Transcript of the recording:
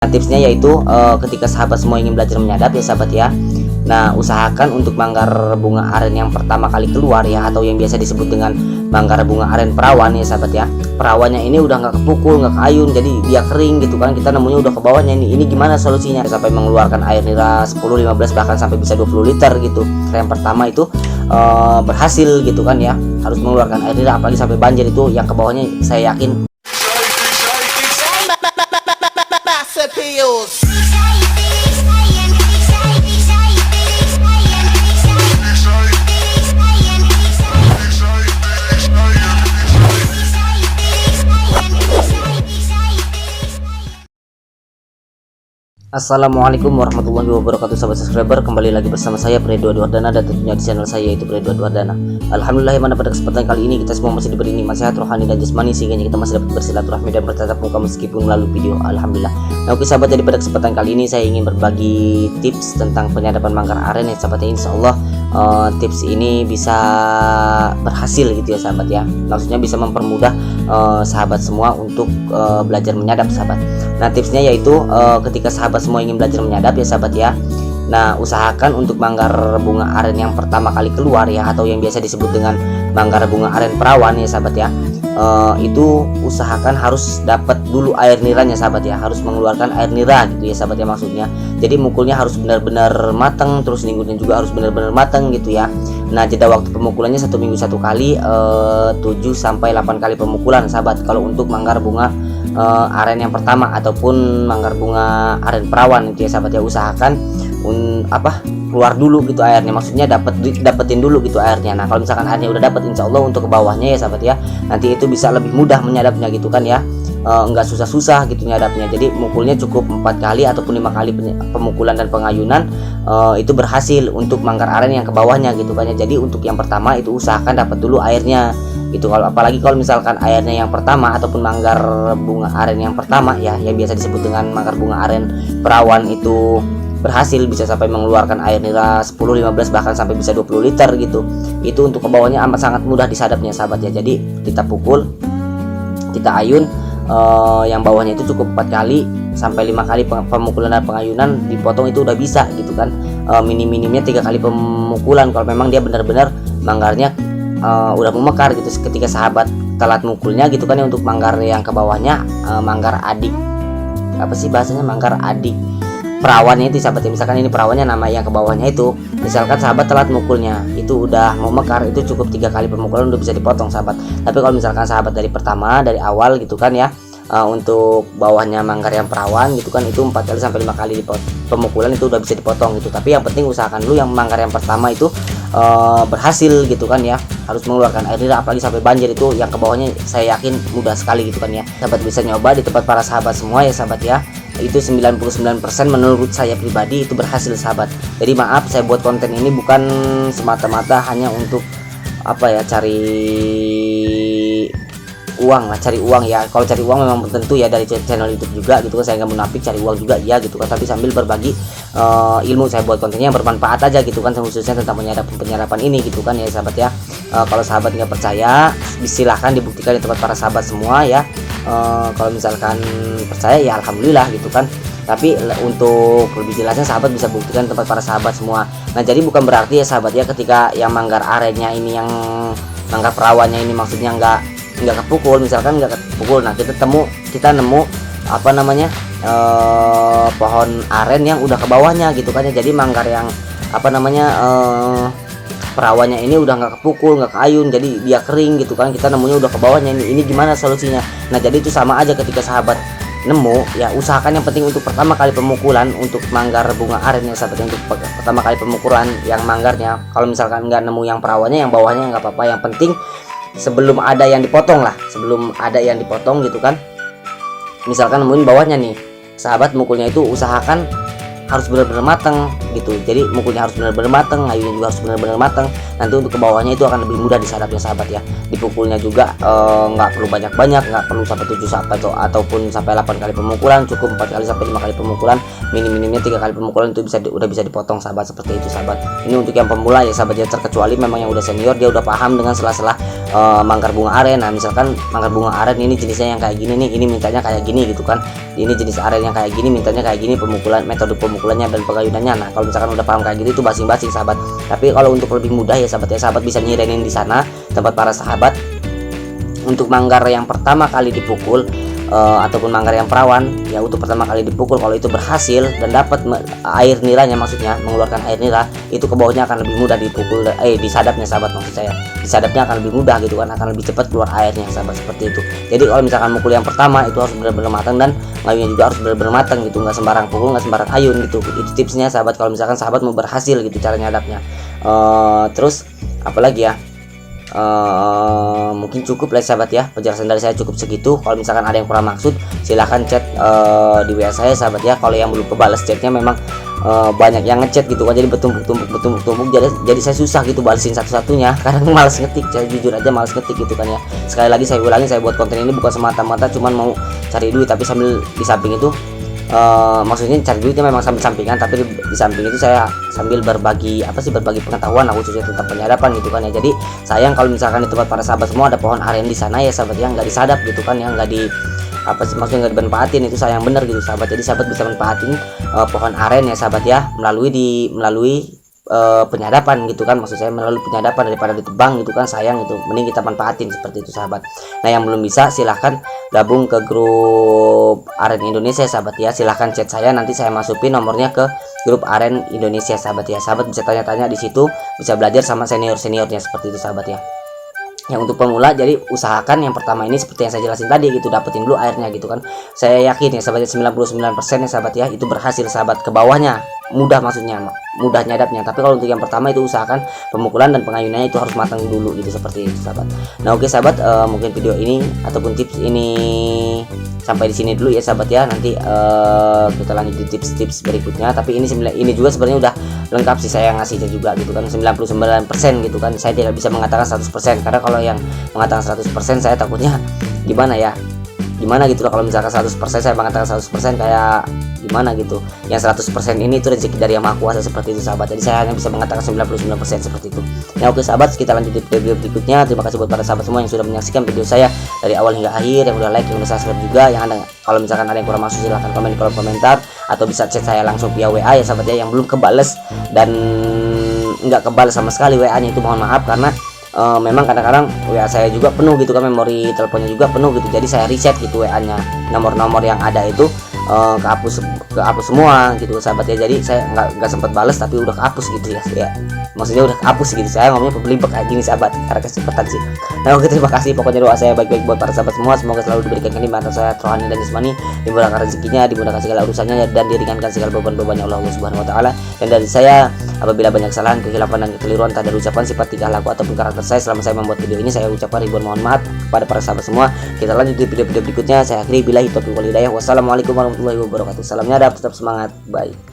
Nah, tipsnya yaitu ketika sahabat semua ingin belajar menyadap ya sahabat ya. Nah, usahakan untuk manggar bunga aren yang pertama kali keluar ya, atau yang biasa disebut dengan manggar bunga aren perawan ya sahabat ya. Perawannya ini udah nggak kepukul, nggak keayun, jadi dia kering gitu kan. Kita nemunya udah ke bawahnya ini gimana solusinya? Sampai mengeluarkan air nira 10, 15 bahkan sampai bisa 20 liter gitu. Yang pertama itu berhasil gitu kan ya. Harus mengeluarkan air nira, apalagi sampai banjir itu yang ke bawahnya saya yakin. Assalamualaikum warahmatullahi wabarakatuh sahabat subscriber, kembali lagi bersama saya Predo Wardana dan tentunya di channel saya yaitu Predo Wardana. Alhamdulillah, mana pada kesempatan kali ini kita semua masih diberi nikmat sehat rohani dan jasmani sehingga kita masih dapat bersilaturahmi dan bertatap muka meskipun melalui video. Alhamdulillah. Nah oke sahabat, jadi pada kesempatan kali ini saya ingin berbagi tips tentang penyadapan manggar aren ya sahabat ya. Insyaallah tips ini bisa berhasil gitu ya sahabat ya. Maksudnya bisa mempermudah sahabat semua untuk belajar menyadap sahabat. Nah tipsnya yaitu ketika sahabat semua ingin belajar menyadap ya sahabat ya. Nah usahakan untuk manggar bunga aren yang pertama kali keluar ya, atau yang biasa disebut dengan manggar bunga aren perawan ya sahabat ya. Itu usahakan harus dapat dulu air niranya sahabat ya, harus mengeluarkan air nira gitu ya sahabat ya maksudnya. Jadi mukulnya harus benar-benar matang, terus ninggutnya juga harus benar-benar matang gitu ya. Nah jeda waktu pemukulannya 1 minggu 1 kali, 7 sampai 8 kali pemukulan sahabat kalau untuk manggar bunga aren yang pertama ataupun manggar bunga aren perawan itu ya sahabat ya. Usahakan keluar dulu gitu airnya, maksudnya dapetin dulu gitu airnya. Nah kalau misalkan airnya udah dapet, insya Allah untuk ke bawahnya ya sahabat ya, nanti itu bisa lebih mudah menyadapnya gitu kan ya. Enggak susah-susah gitu nyadapnya. Jadi mukulnya cukup 4 kali ataupun 5 kali pemukulan dan pengayunan, itu berhasil untuk manggar aren yang ke bawahnya gitu kan ya. Jadi untuk yang pertama itu usahakan dapat dulu airnya gitu. Kalau apalagi kalau misalkan airnya yang pertama ataupun manggar bunga aren yang pertama ya, yang biasa disebut dengan manggar bunga aren perawan itu berhasil bisa sampai mengeluarkan air nira 10, 15 bahkan sampai bisa 20 liter gitu. Itu untuk ke bawahnya amat sangat mudah disadapnya sahabat ya. Jadi kita pukul, kita ayun, yang bawahnya itu cukup 4 kali sampai 5 kali pemukulan dan pengayunan, dipotong itu udah bisa gitu kan. Minimnya 3 kali pemukulan kalau memang dia benar-benar manggarnya udah mau mekar gitu. Ketika sahabat telat mukulnya gitu kan ya, untuk manggar yang ke bawahnya, manggar adik, apa sih bahasanya, manggar adik perawannya itu sahabat ya. Misalkan ini perawannya, nama yang ke bawahnya itu misalkan sahabat telat mukulnya, itu udah mau mekar, itu cukup 3 kali pemukulan udah bisa dipotong sahabat. Tapi kalau misalkan sahabat dari pertama, dari awal gitu kan ya, untuk bawahnya manggar yang perawan gitu kan, itu 4 kali sampai 5 kali pemukulan itu udah bisa dipotong gitu. Tapi yang penting usahakan dulu yang manggar yang pertama itu berhasil gitu kan ya, harus mengeluarkan air nira, apalagi sampai banjir itu yang ke bawahnya saya yakin mudah sekali gitu kan ya. Sahabat bisa nyoba di tempat para sahabat semua ya sahabat ya. Itu 99% menurut saya pribadi itu berhasil sahabat. Jadi maaf, saya buat konten ini bukan semata-mata hanya untuk cari uang lah, cari uang ya. Kalau cari uang memang tentu ya dari channel YouTube juga gitu kan, saya nggak munafik, cari uang juga ya gitu kan, tapi sambil berbagi ilmu. Saya buat kontennya yang bermanfaat aja gitu kan, khususnya tentang penyadapan ini gitu kan ya sahabat ya. Kalau sahabat nggak percaya, silahkan dibuktikan di tempat para sahabat semua ya. Kalau misalkan percaya ya alhamdulillah gitu kan, tapi untuk lebih jelasnya sahabat bisa buktikan tempat para sahabat semua. Nah jadi bukan berarti ya sahabat ya, ketika yang manggar arennya ini, yang manggar perawannya ini maksudnya nggak kepukul, misalkan nggak kepukul, nah kita nemu pohon aren yang udah ke bawahnya gitu kan ya. Jadi manggar yang perawannya ini udah nggak kepukul, nggak keayun, jadi dia kering gitu kan. Kita nemunya udah ke bawahnya ini gimana solusinya? Nah jadi itu sama aja, ketika sahabat nemu ya, usahakan yang penting untuk pertama kali pemukulan untuk manggar bunga aren ya sahabat, untuk pertama kali pemukulan yang manggarnya. Kalau misalkan nggak nemu yang perawannya, yang bawahnya nggak apa-apa, yang penting sebelum ada yang dipotong lah, sebelum ada yang dipotong gitu kan. Misalkan nemuin bawahnya nih, sahabat mukulnya itu usahakan harus benar-benar matang, gitu. Jadi mukulnya harus benar-benar matang, ngayunya juga harus benar-benar matang. Nanti untuk ke bawahnya itu akan lebih mudah disadapnya sahabat ya. Dipukulnya juga nggak perlu banyak-banyak, nggak perlu sampai 7 sampai ataupun sampai 8 kali pemukulan, cukup 4 kali sampai 5 kali pemukulan, minim-minimnya 3 kali pemukulan itu udah bisa dipotong sahabat, seperti itu sahabat. Ini untuk yang pemula ya sahabat ya, terkecuali memang yang udah senior, dia udah paham dengan sela-sela manggar bunga aren. Nah misalkan manggar bunga aren ini jenisnya yang kayak gini nih, ini mintanya kayak gini gitu kan, ini jenis aren yang kayak gini mintanya kayak gini, pemukulan, metode pemukulannya dan pengayunannya. Nah kalau misalkan udah paham kayak gitu itu basing-basing sahabat. Tapi kalau untuk lebih mudah ya sahabat ya, sahabat bisa nyirenin di sana tempat para sahabat. Untuk manggar yang pertama kali dipukul ataupun manggar yang perawan ya, untuk pertama kali dipukul kalau itu berhasil dan dapat air niranya, maksudnya mengeluarkan air nira, itu ke bawahnya akan lebih mudah dipukul, disadapnya sahabat, maksud saya disadapnya akan lebih mudah gitu kan, akan lebih cepat keluar airnya sahabat, seperti itu. Jadi kalau misalkan mukul yang pertama itu harus benar-benar matang dan ngayunnya juga harus benar-benar matang gitu, nggak sembarang pukul, nggak sembarang ayun gitu. Itu tipsnya sahabat kalau misalkan sahabat mau berhasil gitu cara nyadapnya. Terus apalagi ya, mungkin cukup lah sahabat ya, penjelasan dari saya cukup segitu. Kalau misalkan ada yang kurang maksud silahkan chat di WA saya sahabat ya. Kalau yang belum kebalas chatnya memang banyak yang ngechat gitu kan, jadi bertumpuk jadi saya susah gitu balesin satu-satunya karena malas ngetik, saya jujur aja malas ngetik gitu kan ya. Sekali lagi saya ulangi, saya buat konten ini bukan semata-mata cuman mau cari duit, tapi sambil di samping itu maksudnya cari duitnya memang samping-sampingan, tapi di samping itu saya sambil berbagi berbagi pengetahuan khususnya tentang penyadapan gitu kan ya. Jadi sayang kalau misalkan di tempat para sahabat semua ada pohon aren di sana ya sahabat yang nggak disadap gitu kan, yang nggak di maksudnya nggak dimanfaatin, itu sayang bener gitu sahabat. Jadi sahabat bisa manfaatin pohon aren ya sahabat ya, melalui penyadapan gitu kan, maksud saya melalui penyadapan daripada ditebang gitu kan, sayang itu, mending kita manfaatin seperti itu sahabat. Nah yang belum bisa silahkan gabung ke grup aren Indonesia sahabat ya, silahkan chat saya, nanti saya masukin nomornya ke grup aren Indonesia sahabat ya. Sahabat bisa tanya-tanya di situ, bisa belajar sama seniornya seperti itu sahabat ya. Yang untuk pemula, jadi usahakan yang pertama ini seperti yang saya jelasin tadi gitu, dapetin dulu airnya gitu kan. Saya yakin ya sahabat 99% ya sahabat ya itu berhasil sahabat, ke bawahnya mudah, maksudnya mudah nyadapnya. Tapi kalau untuk yang pertama itu usahakan pemukulan dan pengayunannya itu harus matang dulu gitu, seperti itu sahabat. Nah oke sahabat, mungkin video ini ataupun tips ini sampai di sini dulu ya sahabat ya. Nanti kita lanjut di tips-tips berikutnya. Tapi ini juga sebenarnya udah lengkap sih saya ngasihnya juga gitu kan, 99% gitu kan. Saya tidak bisa mengatakan 100% karena kalau yang mengatakan 100% saya takutnya gimana gitu loh. Kalau misalkan 100% saya mengatakan 100% kayak gimana gitu. Yang 100% ini itu rezeki dari Yang Maha Kuasa, seperti itu sahabat. Jadi saya hanya bisa mengatakan 99% seperti itu. Nah oke sahabat, kita lanjut di video berikutnya. Terima kasih buat para sahabat semua yang sudah menyaksikan video saya dari awal hingga akhir, yang udah like, yang udah subscribe juga. Yang ada, kalau misalkan ada yang kurang masuk silahkan komen di kolom komentar atau bisa chat saya langsung via WA ya sahabat ya. Yang belum kebales dan nggak kebales sama sekali WA-nya itu mohon maaf, karena memang kadang-kadang WA saya juga penuh gitu kan, memori teleponnya juga penuh gitu. Jadi saya reset gitu WA-nya, nomor-nomor yang ada itu kehapus semua gitu sahabat ya. Jadi saya nggak sempat balas tapi udah kehapus gitu ya, maksudnya udah kehapus gitu. Saya ngomongnya belibet kayak gini sahabat karena kesempatan sih. Nah oke, terima kasih, pokoknya doa saya baik-baik buat para sahabat semua, semoga selalu diberikan kenikmatan saya rohani dan jasmani, dimudahkan rezekinya, dimudahkan segala urusannya dan diringankan segala beban-bebannya Allah Subhanahu wa taala. Dan dari saya, apabila banyak kesalahan, kekhilafan dan kekeliruan, tak ada ucapan, sifat, tingkah laku ataupun karakter saya selama saya membuat video ini, saya ucapkan ribuan mohon maaf kepada para sahabat semua. Kita lanjut di video-video berikutnya. Saya akhiri, billahi taufiq wal hidayah. Wassalamualaikum warahmatullahi wabarakatuh. Salam nyadap, tetap semangat, bye.